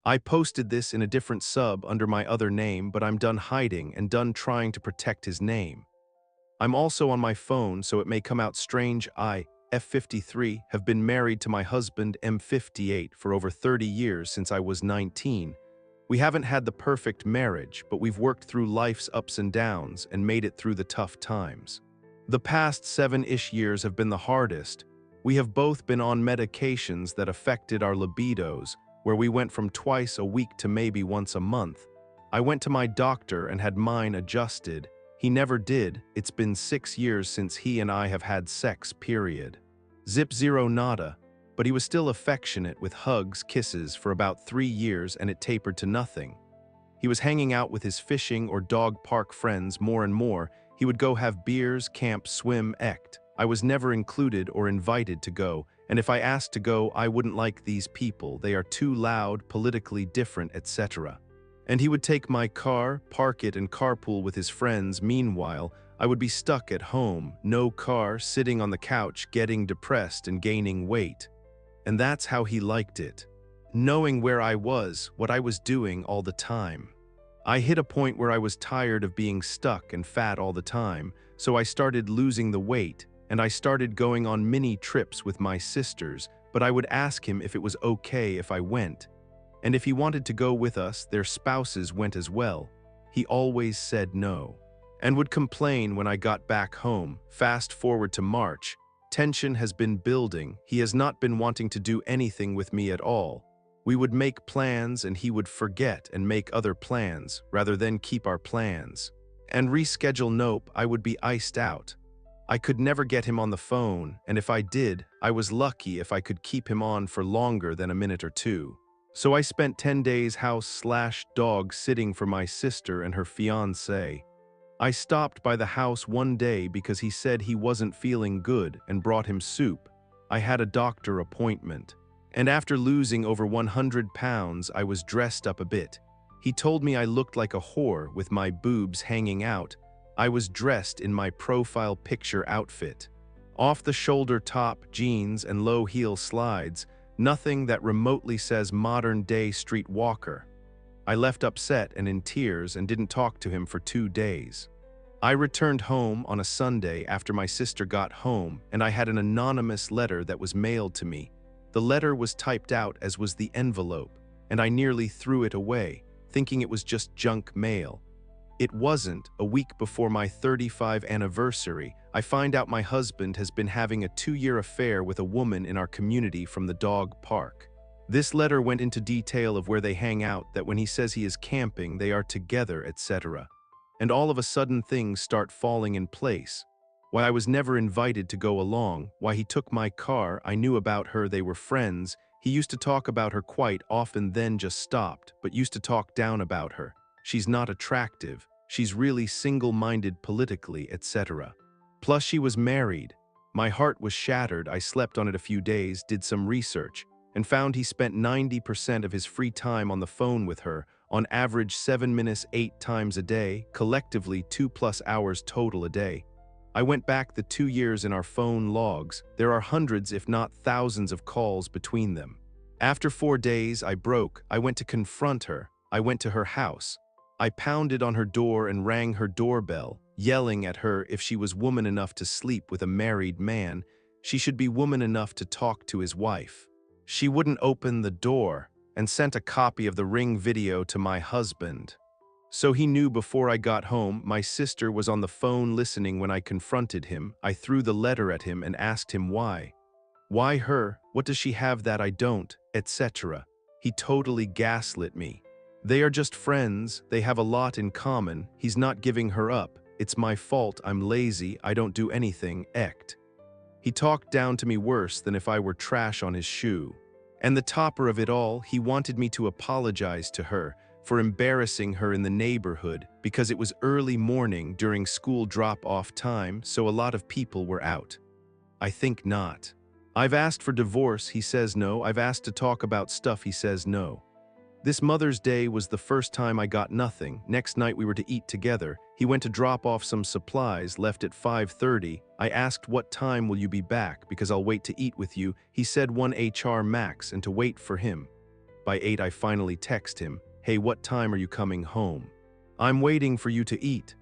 I posted this in a different sub under my other name, but I'm done hiding and done trying to protect his name. I'm also on my phone, so it may come out strange. I, F53, have been married to my husband, M58, for over 30 years since I was 19. We haven't had the perfect marriage, but we've worked through life's ups and downs and made it through the tough times. The past 7-ish years have been the hardest. We have both been on medications that affected our libidos, where we went from twice a week to maybe once a month. I went to my doctor and had mine adjusted. He never did. It's been 6 years since he and I have had sex, period. Zip zero nada. But he was still affectionate with hugs, kisses for about 3 years, and it tapered to nothing. He was hanging out with his fishing or dog park friends more and more. He would go have beers, camp, swim, ect. I was never included or invited to go, and if I asked to go, I wouldn't like these people. They are too loud, politically different, etc. And he would take my car, park it, and carpool with his friends. Meanwhile, I would be stuck at home, no car, sitting on the couch, getting depressed and gaining weight. And that's how he liked it. Knowing where I was, what I was doing all the time. I hit a point where I was tired of being stuck and fat all the time, so I started losing the weight, and I started going on mini trips with my sisters, but I would ask him if it was okay if I went. And if he wanted to go with us, their spouses went as well. He always said no, and would complain when I got back home. Fast forward to March. Tension has been building. He has not been wanting to do anything with me at all. We would make plans and he would forget and make other plans, rather than keep our plans. And reschedule. Nope, I would be iced out. I could never get him on the phone, and if I did, I was lucky if I could keep him on for longer than a minute or two. So I spent 10 days house/dog sitting for my sister and her fiancé. I stopped by the house one day because he said he wasn't feeling good and brought him soup. I had a doctor appointment. And after losing over 100 pounds, I was dressed up a bit. He told me I looked like a whore with my boobs hanging out. I was dressed in my profile picture outfit. Off-the-shoulder top, jeans, and low-heel slides. Nothing that remotely says modern-day streetwalker. I left upset and in tears and didn't talk to him for 2 days. I returned home on a Sunday after my sister got home, and I had an anonymous letter that was mailed to me. The letter was typed out, as was the envelope, and I nearly threw it away, thinking it was just junk mail. It wasn't. A week before my 35th anniversary, I find out my husband has been having a 2-year affair with a woman in our community from the dog park. This letter went into detail of where they hang out, that when he says he is camping, they are together, etc. And all of a sudden things start falling in place. Why I was never invited to go along, why he took my car, I knew about her, they were friends. He used to talk about her quite often, then just stopped, but used to talk down about her. She's not attractive, she's really single-minded politically, etc. Plus she was married. My heart was shattered. I slept on it a few days, did some research, and found he spent 90% of his free time on the phone with her, on average 7 minutes 8 times a day, collectively 2+ hours total a day. I went back the 2 years in our phone logs. There are hundreds if not thousands of calls between them. After 4 days, I broke. I went to confront her. I went to her house. I pounded on her door and rang her doorbell, yelling at her if she was woman enough to sleep with a married man, she should be woman enough to talk to his wife. She wouldn't open the door, and sent a copy of the Ring video to my husband. So he knew before I got home. My sister was on the phone listening when I confronted him. I threw the letter at him and asked him why. Why her? What does she have that I don't? Etc. He totally gaslit me. They are just friends, they have a lot in common, he's not giving her up, it's my fault, I'm lazy, I don't do anything, ect. He talked down to me worse than if I were trash on his shoe. And the topper of it all, he wanted me to apologize to her for embarrassing her in the neighborhood because it was early morning during school drop-off time, so a lot of people were out. I think not. I've asked for divorce, he says no. I've asked to talk about stuff, he says no. This Mother's Day was the first time I got nothing. Next night we were to eat together. He went to drop off some supplies, left at 5:30. I asked what time will you be back because I'll wait to eat with you. He said 1 HR max and to wait for him. By 8 I finally text him, "Hey, what time are you coming home? I'm waiting for you to eat."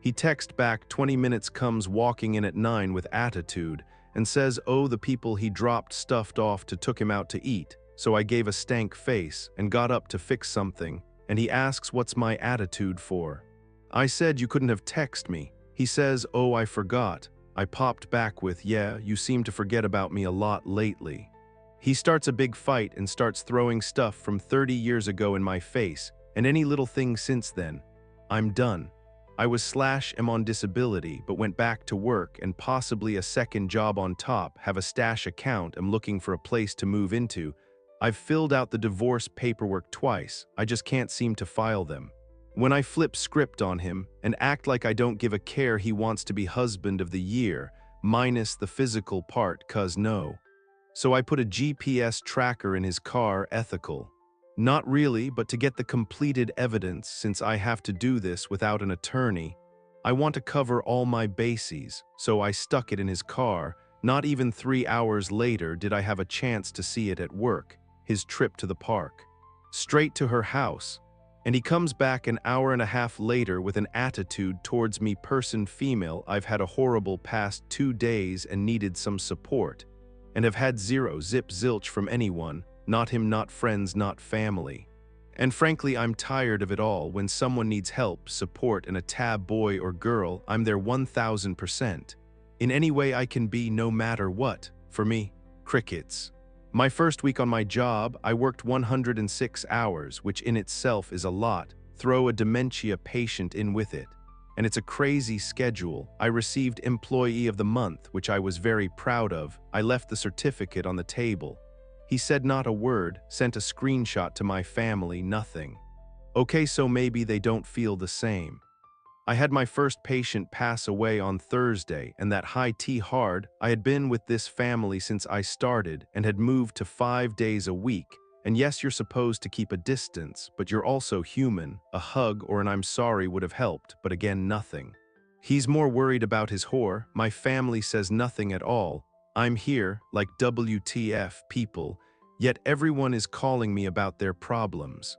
He texts back 20 minutes, comes walking in at 9 with attitude, and says, oh, the people he dropped stuffed off to took him out to eat. So I gave a stank face and got up to fix something, and he asks what's my attitude for. I said you couldn't have texted me. He says, oh, I forgot. I popped back with, yeah, you seem to forget about me a lot lately. He starts a big fight and starts throwing stuff from 30 years ago in my face, and any little thing since then. I'm done. I am on disability, but went back to work and possibly a second job on top, have a stash account, am looking for a place to move into. I've filled out the divorce paperwork twice, I just can't seem to file them. When I flip script on him and act like I don't give a care, he wants to be husband of the year, minus the physical part, 'cause no. So I put a GPS tracker in his car, ethical. Not really, but to get the completed evidence, since I have to do this without an attorney. I want to cover all my bases, so I stuck it in his car. Not even 3 hours later did I have a chance to see it at work, his trip to the park. Straight to her house. And he comes back an hour and a half later with an attitude towards me, person female. I've had a horrible past 2 days and needed some support. And have had zero zip zilch from anyone. Not him, not friends, not family. And frankly, I'm tired of it all. When someone needs help, support, and a tab boy or girl, I'm there 1000%. In any way I can be, no matter what. For me, crickets. My first week on my job, I worked 106 hours, which in itself is a lot. Throw a dementia patient in with it. And it's a crazy schedule. I received Employee of the Month, which I was very proud of. I left the certificate on the table. He said not a word, sent a screenshot to my family, nothing. Okay, so maybe they don't feel the same. I had my first patient pass away on Thursday, and that high tea hard. I had been with this family since I started and had moved to 5 days a week. And yes, you're supposed to keep a distance, but you're also human. A hug or an I'm sorry would have helped, but again, nothing. He's more worried about his whore. My family says nothing at all. I'm here, like WTF people, yet everyone is calling me about their problems.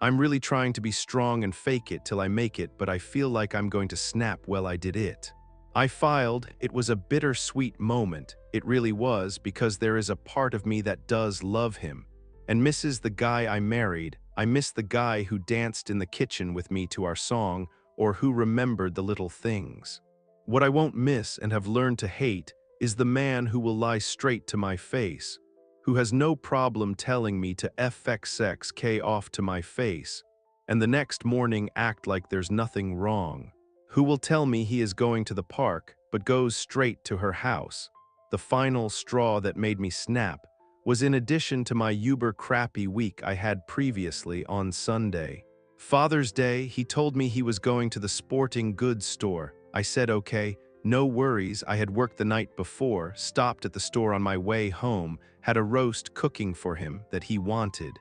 I'm really trying to be strong and fake it till I make it, but I feel like I'm going to snap. Well, I did it. I filed. It was a bittersweet moment. It really was, because there is a part of me that does love him and misses the guy I married. I miss the guy who danced in the kitchen with me to our song, or who remembered the little things. What I won't miss and have learned to hate is the man who will lie straight to my face, who has no problem telling me to FXXK off to my face, and the next morning act like there's nothing wrong, who will tell me he is going to the park but goes straight to her house. The final straw that made me snap was in addition to my uber crappy week I had previously on Sunday. Father's Day, he told me he was going to the sporting goods store. I said okay. No worries, I had worked the night before, stopped at the store on my way home, had a roast cooking for him that he wanted.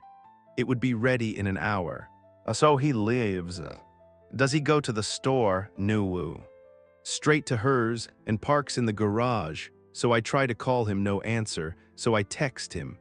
It would be ready in an hour. So he lives. Does he go to the store? No. Straight to hers and parks in the garage. So I try to call him, no answer, so I text him.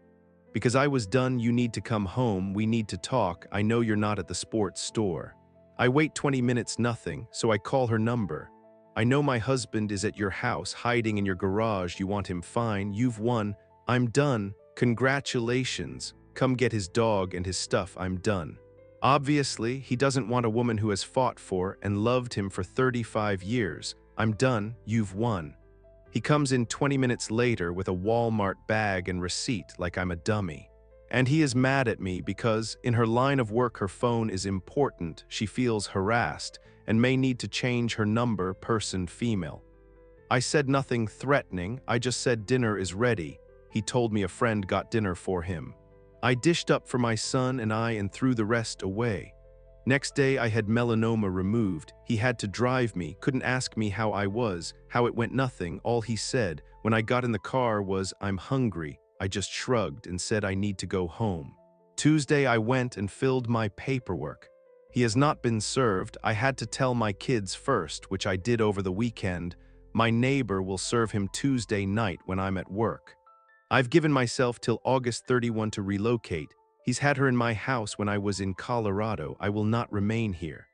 Because I was done, you need to come home, we need to talk, I know you're not at the sports store. I wait 20 minutes, nothing, so I call her number. I know my husband is at your house, hiding in your garage, you want him, fine, you've won, I'm done, congratulations, come get his dog and his stuff, I'm done. Obviously, he doesn't want a woman who has fought for and loved him for 35 years, I'm done, you've won. He comes in 20 minutes later with a Walmart bag and receipt like I'm a dummy. And he is mad at me because, in her line of work, her phone is important, she feels harassed, and may need to change her number, person female. I said nothing threatening, I just said dinner is ready. He told me a friend got dinner for him. I dished up for my son and I and threw the rest away. Next day I had melanoma removed. He had to drive me, couldn't ask me how I was, how it went, nothing. All he said when I got in the car was, I'm hungry. I just shrugged and said I need to go home. Tuesday I went and filled my paperwork. He has not been served. I had to tell my kids first, which I did over the weekend. My neighbor will serve him Tuesday night when I'm at work. I've given myself till August 31 to relocate. He's had her in my house when I was in Colorado. I will not remain here.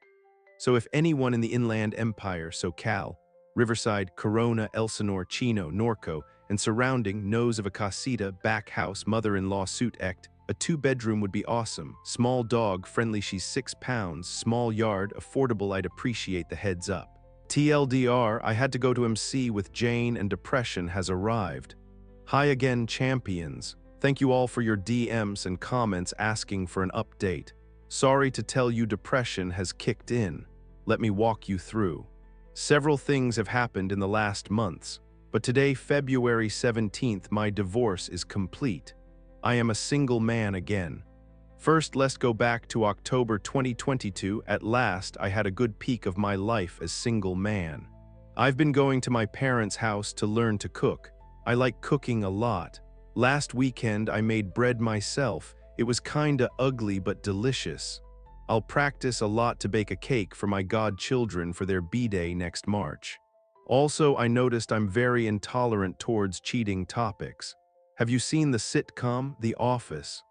So if anyone in the Inland Empire, SoCal, Riverside, Corona, Elsinore, Chino, Norco, and surrounding knows of a casita, back house, mother-in-law suit act, a two-bedroom would be awesome. Small dog, friendly, she's 6 pounds, small yard, affordable, I'd appreciate the heads up. TLDR, I had to go to MC with Jane and depression has arrived. Hi again, champions. Thank you all for your DMs and comments asking for an update. Sorry to tell you depression has kicked in. Let me walk you through. Several things have happened in the last months, but today, February 17th, my divorce is complete. I am a single man again. First, let's go back to October 2022. At last, I had a good peek of my life as single man. I've been going to my parents' house to learn to cook. I like cooking a lot. Last weekend, I made bread myself. It was kinda ugly but delicious. I'll practice a lot to bake a cake for my godchildren for their B-Day next March. Also, I noticed I'm very intolerant towards cheating topics. Have you seen the sitcom, The Office?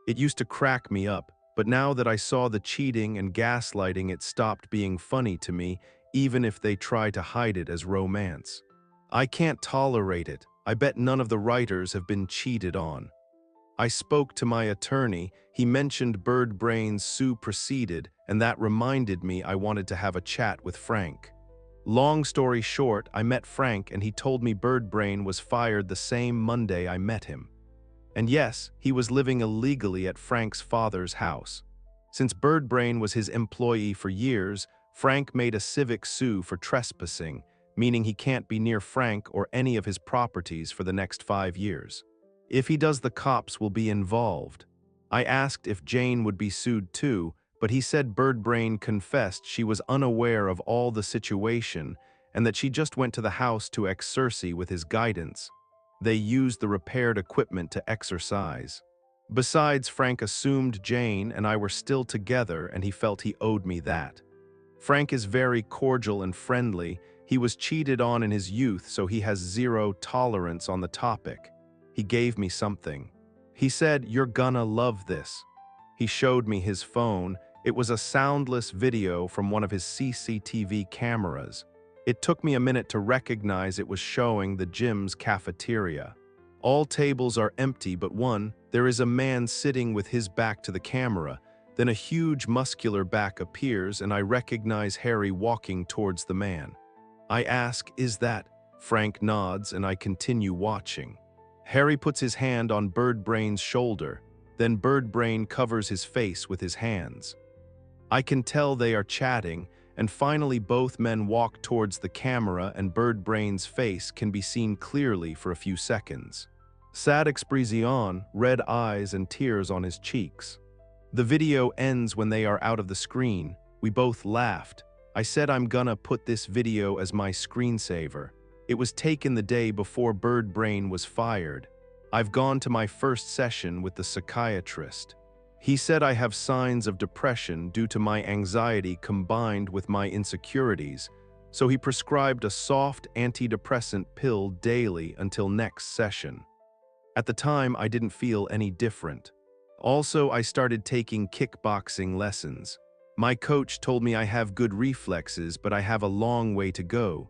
It used to crack me up, but now that I saw the cheating and gaslighting, it stopped being funny to me, even if they try to hide it as romance. I can't tolerate it. I bet none of the writers have been cheated on. I spoke to my attorney. He mentioned Bird Brain's sue proceeded, and that reminded me I wanted to have a chat with Frank. Long story short, I met Frank and he told me Bird Brain was fired the same Monday I met him. And yes, he was living illegally at Frank's father's house. Since Bird Brain was his employee for years, Frank made a civic sue for trespassing, meaning he can't be near Frank or any of his properties for the next 5 years. If he does, the cops will be involved. I asked if Jane would be sued too, but he said Bird Brain confessed she was unaware of all the situation and that she just went to the house to exercise with his guidance. They used the repaired equipment to exercise. Besides, Frank assumed Jane and I were still together and he felt he owed me that. Frank is very cordial and friendly. He was cheated on in his youth, so he has zero tolerance on the topic. He gave me something. He said, "You're gonna love this." He showed me his phone. It was a soundless video from one of his CCTV cameras. It took me a minute to recognize it was showing the gym's cafeteria. All tables are empty but one. There is a man sitting with his back to the camera. Then a huge muscular back appears and I recognize Harry walking towards the man. I ask, "Is that?" Frank nods and I continue watching. Harry puts his hand on Bird Brain's shoulder. Then Bird Brain covers his face with his hands. I can tell they are chatting, and finally both men walk towards the camera and Bird Brain's face can be seen clearly for a few seconds. Sad expression, red eyes and tears on his cheeks. The video ends when they are out of the screen. We both laughed. I said I'm gonna put this video as my screensaver. It was taken the day before Bird Brain was fired. I've gone to my first session with the psychiatrist. He said I have signs of depression due to my anxiety combined with my insecurities, so he prescribed a soft antidepressant pill daily until next session. At the time, I didn't feel any different. Also, I started taking kickboxing lessons. My coach told me I have good reflexes, but I have a long way to go.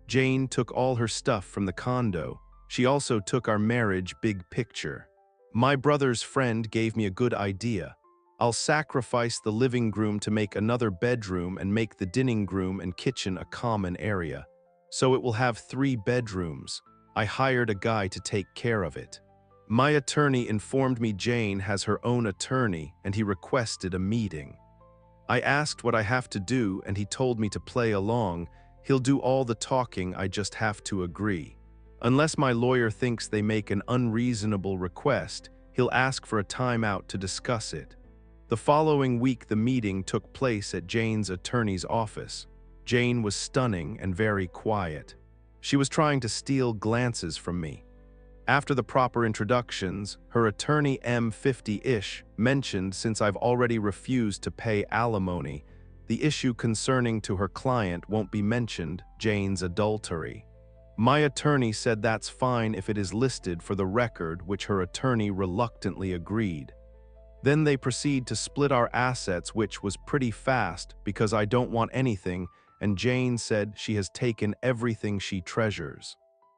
Jane took all her stuff from the condo. She also took our marriage big picture. My brother's friend gave me a good idea. I'll sacrifice the living room to make another bedroom and make the dining room and kitchen a common area. So it will have 3 bedrooms. I hired a guy to take care of it. My attorney informed me Jane has her own attorney and he requested a meeting. I asked what I have to do and he told me to play along. He'll do all the talking, I just have to agree. Unless my lawyer thinks they make an unreasonable request, he'll ask for a timeout to discuss it. The following week, the meeting took place at Jane's attorney's office. Jane was stunning and very quiet. She was trying to steal glances from me. After the proper introductions, her attorney M50-ish mentioned since I've already refused to pay alimony, the issue concerning to her client won't be mentioned, Jane's adultery. My attorney said that's fine if it is listed for the record, which her attorney reluctantly agreed. Then they proceed to split our assets, which was pretty fast because I don't want anything, and Jane said she has taken everything she treasures.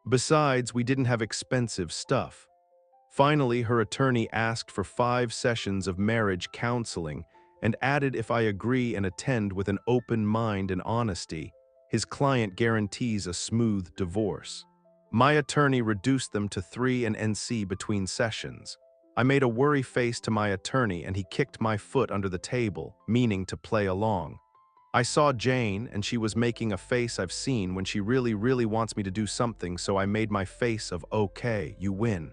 Besides, we didn't have expensive stuff. Finally, her attorney asked for 5 sessions of marriage counseling and added if I agree and attend with an open mind and honesty, his client guarantees a smooth divorce. My attorney reduced them to 3 and NC between sessions. I made a worry face to my attorney and he kicked my foot under the table, meaning to play along. I saw Jane and she was making a face I've seen when she really wants me to do something, so I made my face of okay, you win.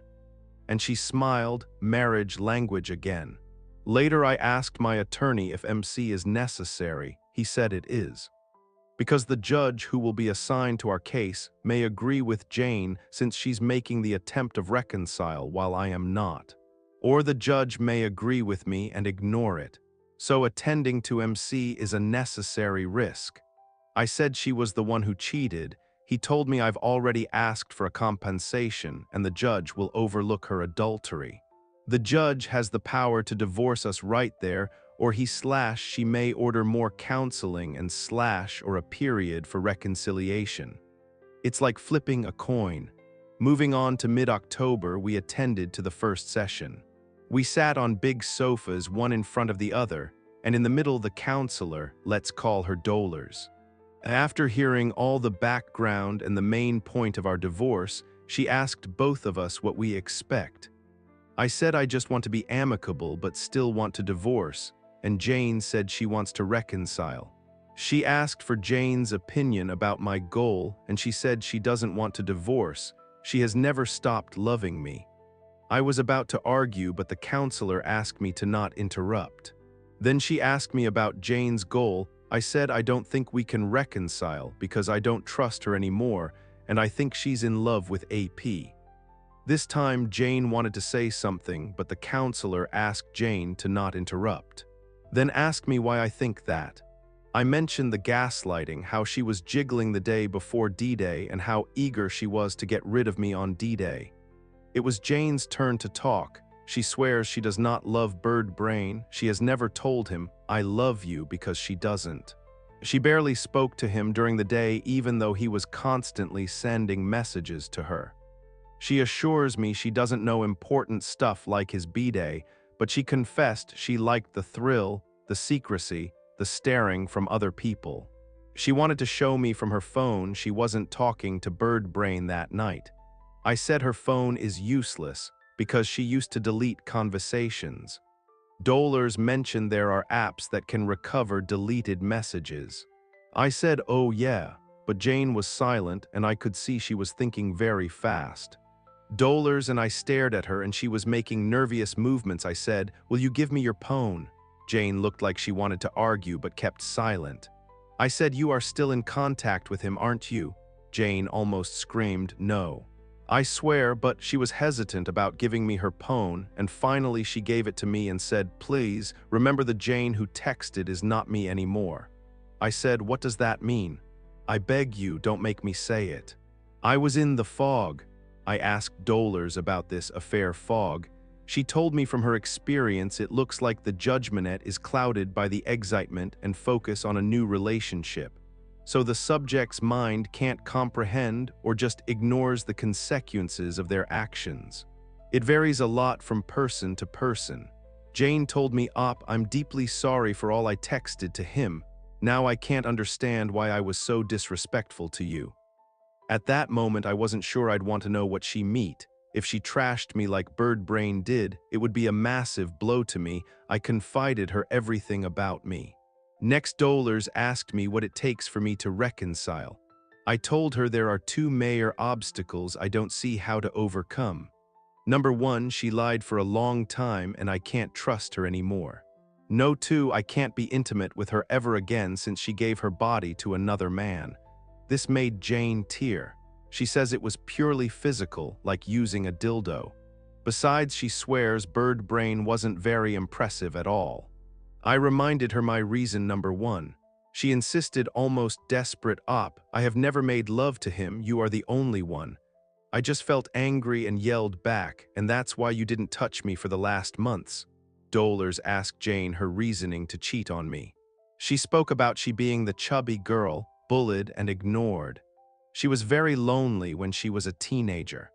And she smiled, marriage language again. Later I asked my attorney if MC is necessary. He said it is. Because the judge who will be assigned to our case may agree with Jane since she's making the attempt of reconcile while I am not. Or the judge may agree with me and ignore it. So attending to MC is a necessary risk. I said she was the one who cheated. He told me I've already asked for a compensation and the judge will overlook her adultery. The judge has the power to divorce us right there, or she may order more counseling and or a period for reconciliation. It's like flipping a coin. Moving on to mid-October, we attended to the first session. We sat on big sofas, one in front of the other, and in the middle the counselor, let's call her Dolers. After hearing all the background and the main point of our divorce, she asked both of us what we expect. I said I just want to be amicable but still want to divorce, and Jane said she wants to reconcile. She asked for Jane's opinion about my goal, and she said she doesn't want to divorce. She has never stopped loving me. I was about to argue, but the counselor asked me to not interrupt. Then she asked me about Jane's goal. I said I don't think we can reconcile because I don't trust her anymore, and I think she's in love with AP. This time Jane wanted to say something, but the counselor asked Jane to not interrupt. Then asked me why I think that. I mentioned the gaslighting, how she was jiggling the day before D-Day and how eager she was to get rid of me on D-Day. It was Jane's turn to talk. She swears she does not love Bird Brain. She has never told him, I love you, because she doesn't. She barely spoke to him during the day, even though he was constantly sending messages to her. She assures me she doesn't know important stuff like his B-Day, but she confessed she liked the thrill, the secrecy, the staring from other people. She wanted to show me from her phone she wasn't talking to Bird Brain that night. I said her phone is useless because she used to delete conversations. Dolers mentioned there are apps that can recover deleted messages. I said, oh yeah, but Jane was silent and I could see she was thinking very fast. Dolers and I stared at her and she was making nervous movements. I said, will you give me your phone? Jane looked like she wanted to argue but kept silent. I said, you are still in contact with him, aren't you? Jane almost screamed, no. I swear, but she was hesitant about giving me her phone, and finally she gave it to me and said, please, remember the Jane who texted is not me anymore. I said, what does that mean? I beg you, don't make me say it. I was in the fog. I asked Dolers about this affair fog. She told me from her experience it looks like the judgment is clouded by the excitement and focus on a new relationship. So the subject's mind can't comprehend or just ignores the consequences of their actions. It varies a lot from person to person. Jane told me, I'm deeply sorry for all I texted to him. Now I can't understand why I was so disrespectful to you. At that moment I wasn't sure I'd want to know what she meant. If she trashed me like Bird Brain did, it would be a massive blow to me. I confided her everything about me. Next, Dolers asked me what it takes for me to reconcile. I told her there are 2 major obstacles I don't see how to overcome. Number 1, she lied for a long time and I can't trust her anymore. No, 2, I can't be intimate with her ever again since she gave her body to another man. This made Jane tear. She says it was purely physical, like using a dildo. Besides, she swears Bird Brain wasn't very impressive at all. I reminded her my reason number 1. She insisted, almost desperate, I have never made love to him, you are the only one. I just felt angry and yelled back, and that's why you didn't touch me for the last months. Dollars asked Jane her reasoning to cheat on me. She spoke about she being the chubby girl, bullied and ignored. She was very lonely when she was a teenager.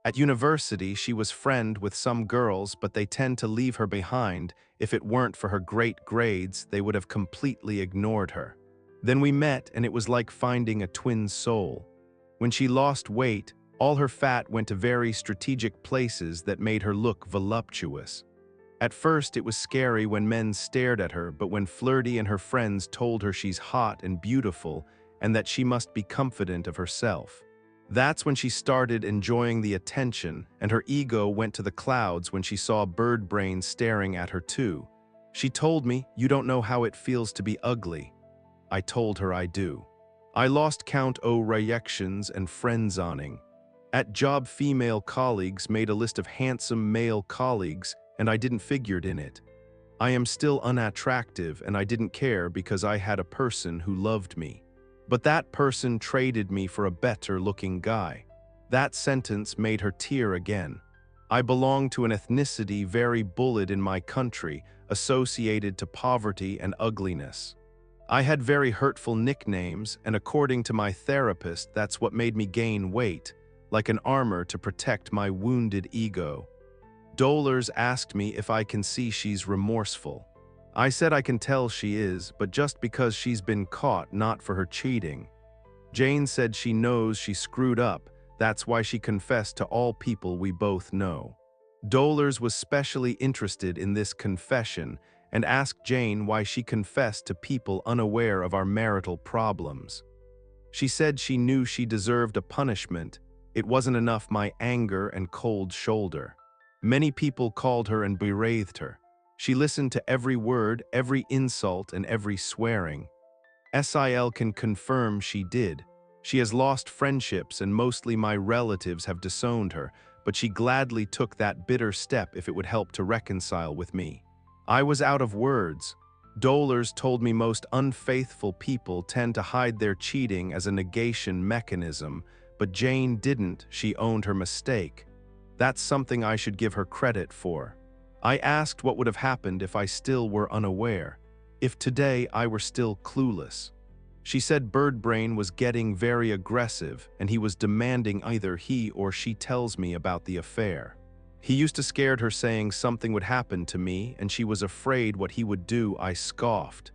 At university, she was friend with some girls, but they tend to leave her behind. If it weren't for her great grades, they would have completely ignored her. Then we met, and it was like finding a twin soul. When she lost weight, all her fat went to very strategic places that made her look voluptuous. At first, it was scary when men stared at her, but when Flirty and her friends told her she's hot and beautiful and that she must be confident of herself. That's when she started enjoying the attention, and her ego went to the clouds when she saw Bird Brain staring at her too. She told me, "You don't know how it feels to be ugly." I told her I do. I lost count o' reactions and friendzoning. At job, female colleagues made a list of handsome male colleagues, and I didn't figured in it. I am still unattractive, and I didn't care because I had a person who loved me. But that person traded me for a better-looking guy. That sentence made her tear again. I belong to an ethnicity very bullied in my country, associated to poverty and ugliness. I had very hurtful nicknames, and according to my therapist, that's what made me gain weight, like an armor to protect my wounded ego. Dollars asked me if I can see she's remorseful. I said I can tell she is, but just because she's been caught, not for her cheating. Jane said she knows she screwed up, that's why she confessed to all people we both know. Dollars was specially interested in this confession and asked Jane why she confessed to people unaware of our marital problems. She said she knew she deserved a punishment. It wasn't enough my anger and cold shoulder. Many people called her and breathed her. She listened to every word, every insult, and every swearing. SIL can confirm she did. She has lost friendships, and mostly my relatives have disowned her, but she gladly took that bitter step if it would help to reconcile with me. I was out of words. Dollars told me most unfaithful people tend to hide their cheating as a negation mechanism, but Jane didn't. She owned her mistake. That's something I should give her credit for. I asked what would have happened if I still were unaware, if today I were still clueless. She said Bird Brain was getting very aggressive and he was demanding either he or she tells me about the affair. He used to scare her saying something would happen to me and she was afraid what he would do. I scoffed.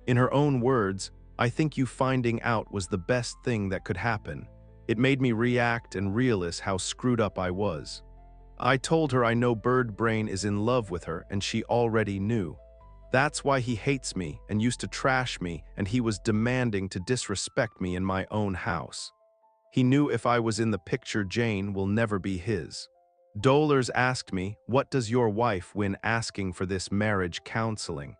In her own words, "I think you finding out was the best thing that could happen." It made me react and realize how screwed up I was. I told her I know Bird Brain is in love with her and she already knew. That's why he hates me and used to trash me, and he was demanding to disrespect me in my own house. He knew if I was in the picture, Jane will never be his. Dollars asked me, "What does your wife win asking for this marriage counseling?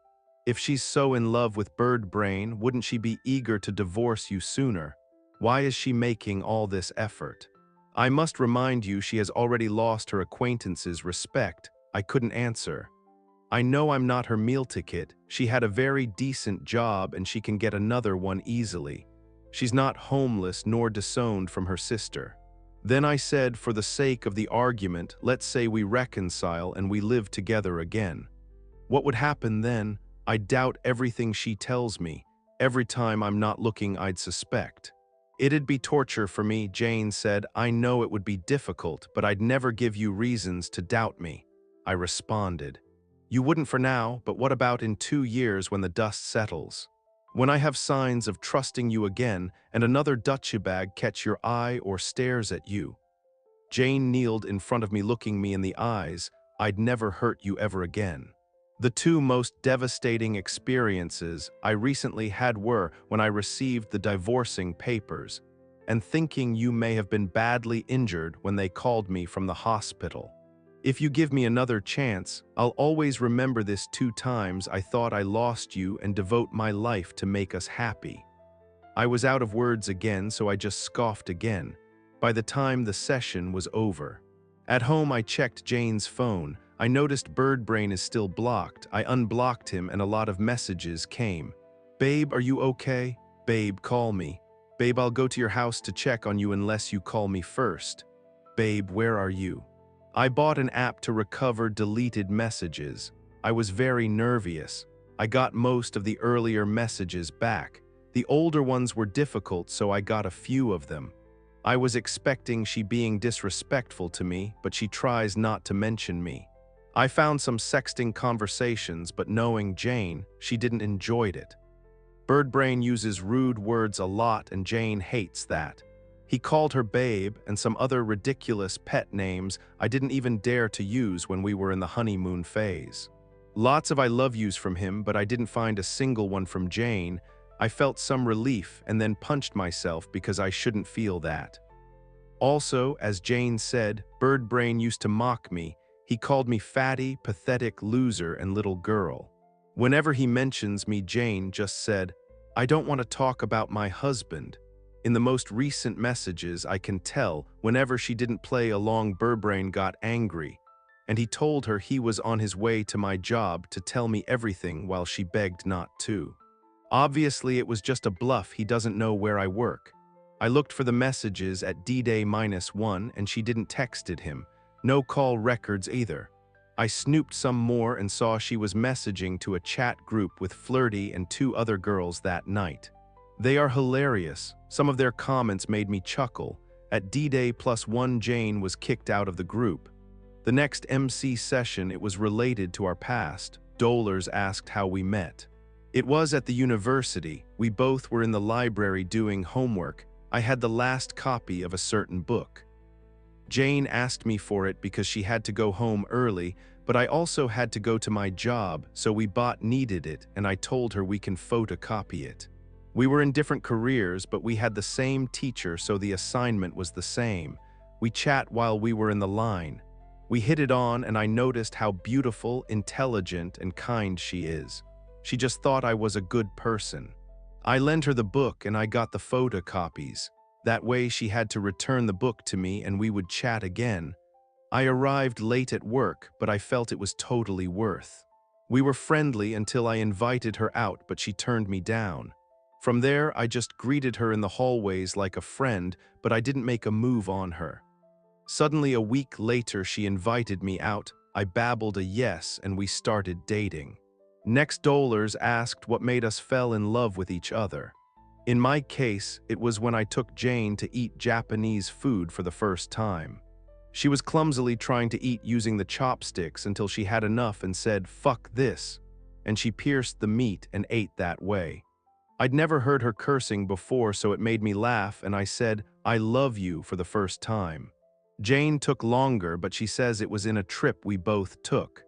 If she's so in love with Bird Brain, wouldn't she be eager to divorce you sooner? Why is she making all this effort?" I must remind you she has already lost her acquaintances' respect. I couldn't answer. I know I'm not her meal ticket. She had a very decent job and she can get another one easily. She's not homeless nor disowned from her sister. Then I said, for the sake of the argument, let's say we reconcile and we live together again. What would happen then? I doubt everything she tells me. Every time I'm not looking, I'd suspect. It'd be torture for me, Jane said. I know it would be difficult, but I'd never give you reasons to doubt me. I responded. You wouldn't for now, but what about in 2 years when the dust settles? When I have signs of trusting you again and another Dutchie bag catch your eye or stares at you? Jane kneeled in front of me looking me in the eyes. I'd never hurt you ever again. The 2 most devastating experiences I recently had were when I received the divorcing papers and thinking you may have been badly injured when they called me from the hospital. If you give me another chance, I'll always remember this 2 times I thought I lost you and devote my life to make us happy. I was out of words again, so I just scoffed again. By the time the session was over. At home, I checked Jane's phone. I noticed Bird Brain is still blocked. I unblocked him and a lot of messages came. Babe, are you okay? Babe, call me. Babe, I'll go to your house to check on you unless you call me first. Babe, where are you? I bought an app to recover deleted messages. I was very nervous. I got most of the earlier messages back. The older ones were difficult, so I got a few of them. I was expecting she being disrespectful to me, but she tries not to mention me. I found some sexting conversations, but knowing Jane, she didn't enjoy it. Birdbrain uses rude words a lot and Jane hates that. He called her babe and some other ridiculous pet names I didn't even dare to use when we were in the honeymoon phase. Lots of I love yous from him, but I didn't find a single one from Jane. I felt some relief and then punched myself because I shouldn't feel that. Also, as Jane said, Birdbrain used to mock me. He called me fatty, pathetic loser and little girl. Whenever he mentions me, Jane just said, "I don't want to talk about my husband." In the most recent messages, I can tell whenever she didn't play along, Birdbrain got angry, and he told her he was on his way to my job to tell me everything while she begged not to. Obviously, it was just a bluff. He doesn't know where I work. I looked for the messages at D-Day-1 and she didn't texted him. No call records either. I snooped some more and saw she was messaging to a chat group with Flirty and 2 other girls that night. They are hilarious. Some of their comments made me chuckle. At D-Day+1, Jane was kicked out of the group. The next MC session, it was related to our past. Dolers asked how we met. It was at the university. We both were in the library doing homework. I had the last copy of a certain book. Jane asked me for it because she had to go home early, but I also had to go to my job, so we needed it, and I told her we can photocopy it. We were in different careers, but we had the same teacher, so the assignment was the same. We chat while we were in the line. We hit it on, and I noticed how beautiful, intelligent, and kind she is. She just thought I was a good person. I lent her the book, and I got the photocopies. That way she had to return the book to me and we would chat again. I arrived late at work, but I felt it was totally worth. We were friendly until I invited her out, but she turned me down. From there, I just greeted her in the hallways like a friend, but I didn't make a move on her. Suddenly, a week later, she invited me out. I babbled a yes, and we started dating. Next, Dolers asked what made us fell in love with each other. In my case, it was when I took Jane to eat Japanese food for the first time. She was clumsily trying to eat using the chopsticks until she had enough and said, "Fuck this," and she pierced the meat and ate that way. I'd never heard her cursing before, so it made me laugh, and I said, "I love you," for the first time. Jane took longer, but she says it was in a trip we both took.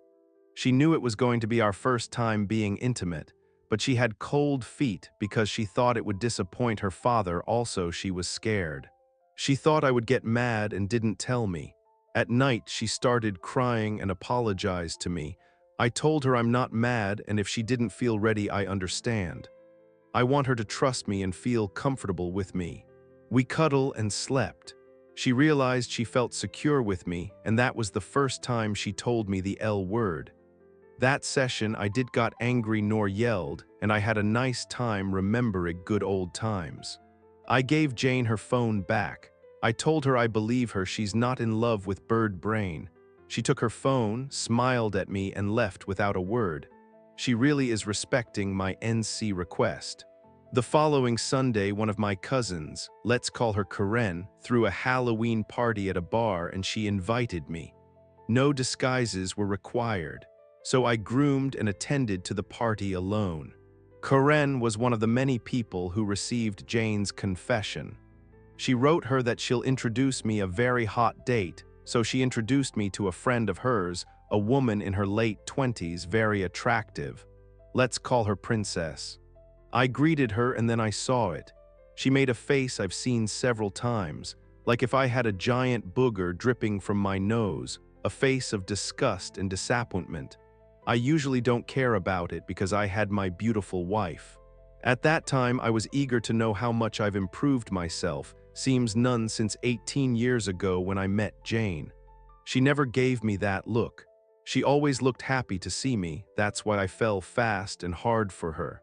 She knew it was going to be our first time being intimate, but she had cold feet because she thought it would disappoint her father. Also, she was scared. She thought I would get mad and didn't tell me. At night, she started crying and apologized to me. I told her I'm not mad, and if she didn't feel ready, I understand. I want her to trust me and feel comfortable with me. We cuddle and slept. She realized she felt secure with me, and that was the first time she told me the L word. That session, I did got angry nor yelled, and I had a nice time remembering good old times. I gave Jane her phone back. I told her I believe her, she's not in love with Birdbrain. She took her phone, smiled at me, and left without a word. She really is respecting my NC request. The following Sunday, one of my cousins, let's call her Karen, threw a Halloween party at a bar and she invited me. No disguises were required, so I groomed and attended to the party alone. Karen was one of the many people who received Jane's confession. She wrote her that she'll introduce me a very hot date, so she introduced me to a friend of hers, a woman in her late 20s, very attractive. Let's call her Princess. I greeted her and then I saw it. She made a face I've seen several times, like if I had a giant booger dripping from my nose, a face of disgust and disappointment. I usually don't care about it because I had my beautiful wife. At that time, I was eager to know how much I've improved myself, seems none since 18 years ago when I met Jane. She never gave me that look. She always looked happy to see me, that's why I fell fast and hard for her.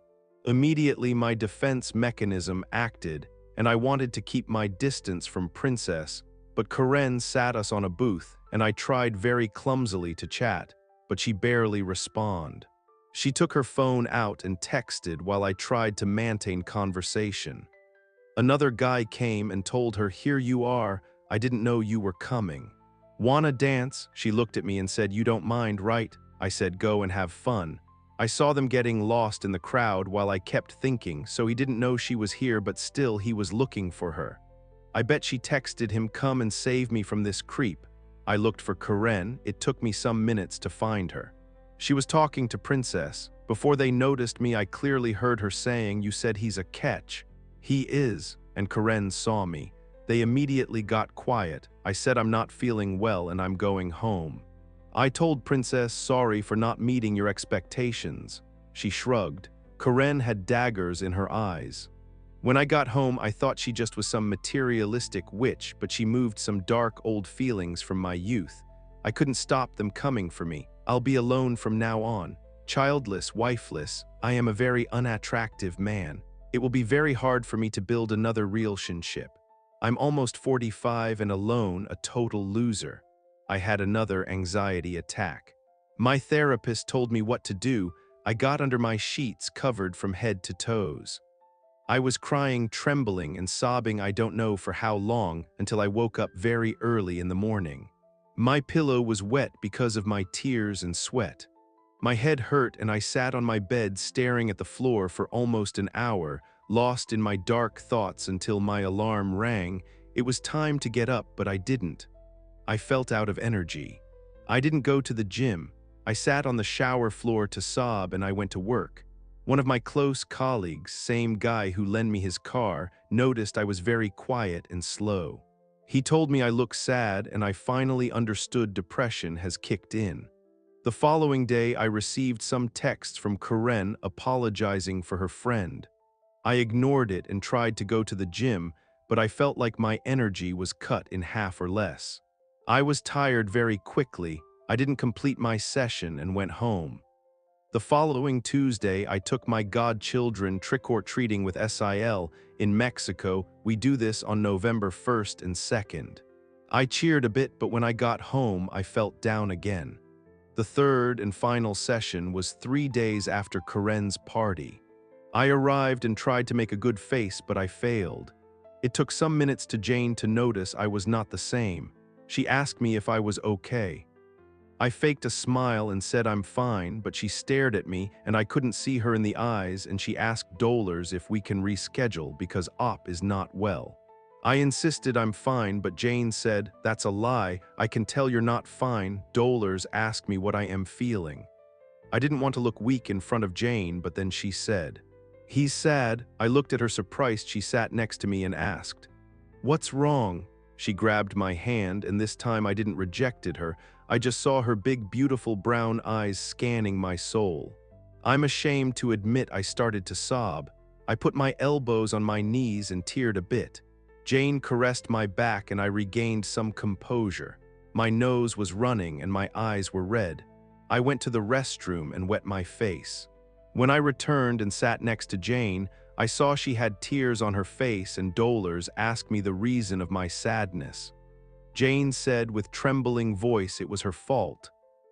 Immediately, my defense mechanism acted, and I wanted to keep my distance from Princess, but Karen sat us on a booth, and I tried very clumsily to chat. but she barely responded. She took her phone out and texted while I tried to maintain conversation. Another guy came and told her, "Here you are, I didn't know you were coming." "Wanna dance?" She looked at me and said, "You don't mind, right?" I said, "Go and have fun." I saw them getting lost in the crowd while I kept thinking, so he didn't know she was here, but still he was looking for her. I bet she texted him, "Come and save me from this creep." I looked for Karen. It took me some minutes to find her. She was talking to Princess. Before they noticed me, I clearly heard her saying, "You said he's a catch." "He is," and Karen saw me. They immediately got quiet. I said, "I'm not feeling well and I'm going home." I told Princess sorry for not meeting your expectations. She shrugged. Karen had daggers in her eyes. When I got home, I thought she just was some materialistic witch, but she moved some dark old feelings from my youth. I couldn't stop them coming for me. I'll be alone from now on. Childless, wifeless. I am a very unattractive man. It will be very hard for me to build another relationship. I'm almost 45 and alone, a total loser. I had another anxiety attack. My therapist told me what to do. I got under my sheets covered from head to toes. I was crying, trembling, and sobbing I don't know for how long until I woke up very early in the morning. My pillow was wet because of my tears and sweat. My head hurt and I sat on my bed staring at the floor for almost an hour, lost in my dark thoughts until my alarm rang. It was time to get up, but I didn't. I felt out of energy. I didn't go to the gym. I sat on the shower floor to sob and I went to work. One of my close colleagues, same guy who lent me his car, noticed I was very quiet and slow. He told me I looked sad and I finally understood depression has kicked in. The following day, I received some text from Karen apologizing for her friend. I ignored it and tried to go to the gym, but I felt like my energy was cut in half or less. I was tired very quickly. I didn't complete my session and went home. The following Tuesday, I took my godchildren trick-or-treating with SIL in Mexico. We do this on November 1st and 2nd. I cheered a bit, but when I got home, I felt down again. The third and final session was 3 days after Karen's party. I arrived and tried to make a good face, but I failed. It took some minutes to Jane to notice I was not the same. She asked me if I was okay. I faked a smile and said I'm fine, but she stared at me and I couldn't see her in the eyes, and she asked Dollars if we can reschedule because Op is not well. I insisted I'm fine, but Jane said, "That's a lie. I can tell you're not fine." Dollars asked me what I am feeling. I didn't want to look weak in front of Jane, but then she said, "He's sad." I looked at her surprised. She sat next to me and asked, "What's wrong?" She grabbed my hand, and this time I didn't rejected her. I just saw her big, beautiful brown eyes scanning my soul. I'm ashamed to admit I started to sob. I put my elbows on my knees and teared a bit. Jane caressed my back and I regained some composure. My nose was running and my eyes were red. I went to the restroom and wet my face. When I returned and sat next to Jane, I saw she had tears on her face, and Dollars asked me the reason of my sadness. Jane said with trembling voice it was her fault.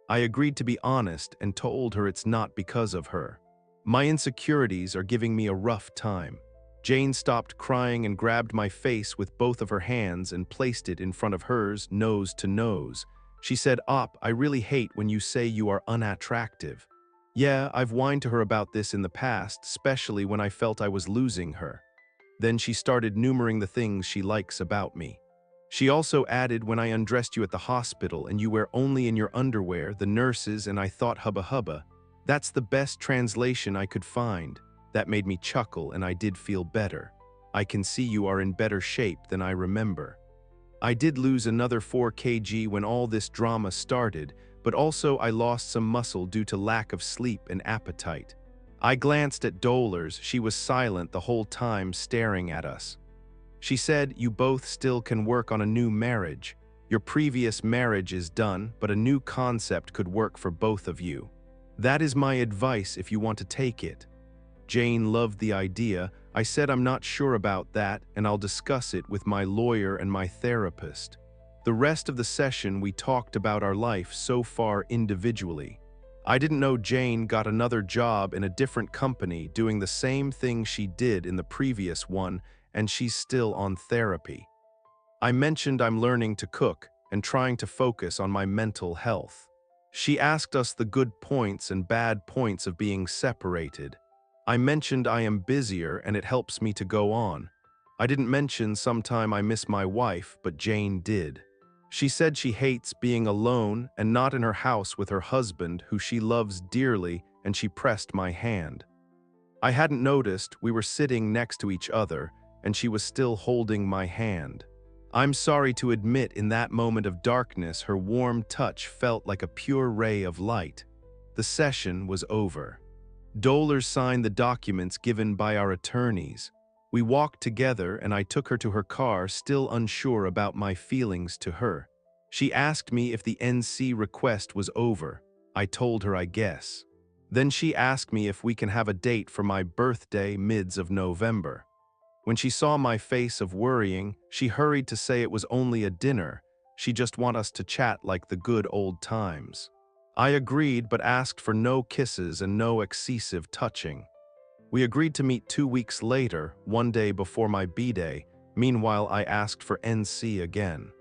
I agreed to be honest and told her it's not because of her. My insecurities are giving me a rough time. Jane stopped crying and grabbed my face with both of her hands and placed it in front of hers, nose to nose. She said, "Op, I really hate when you say you are unattractive." Yeah, I've whined to her about this in the past, especially when I felt I was losing her. Then she started numbering the things she likes about me. She also added, "When I undressed you at the hospital and you were only in your underwear, the nurses and I thought hubba hubba." That's the best translation I could find. That made me chuckle and I did feel better. I can see you are in better shape than I remember. I did lose another 4 kg when all this drama started, but also I lost some muscle due to lack of sleep and appetite. I glanced at Dollars. She was silent the whole time, staring at us. She said, "You both still can work on a new marriage. Your previous marriage is done, but a new concept could work for both of you. That is my advice if you want to take it." Jane loved the idea. I said I'm not sure about that and I'll discuss it with my lawyer and my therapist. The rest of the session we talked about our life so far individually. I didn't know Jane got another job in a different company doing the same thing she did in the previous one, and she's still on therapy. I mentioned I'm learning to cook and trying to focus on my mental health. She asked us the good points and bad points of being separated. I mentioned I am busier and it helps me to go on. I didn't mention sometime I miss my wife, but Jane did. She said she hates being alone and not in her house with her husband, who she loves dearly, and she pressed my hand. I hadn't noticed we were sitting next to each other, and she was still holding my hand. I'm sorry to admit, in that moment of darkness, her warm touch felt like a pure ray of light. The session was over. Dollars signed the documents given by our attorneys. We walked together and I took her to her car, still unsure about my feelings to her. She asked me if the NC request was over. I told her I guess. Then she asked me if we can have a date for my birthday mids of November. When she saw my face of worrying, she hurried to say it was only a dinner. She just want us to chat like the good old times. I agreed, but asked for no kisses and no excessive touching. We agreed to meet 2 weeks later, one day before my B-day. Meanwhile, I asked for NC again.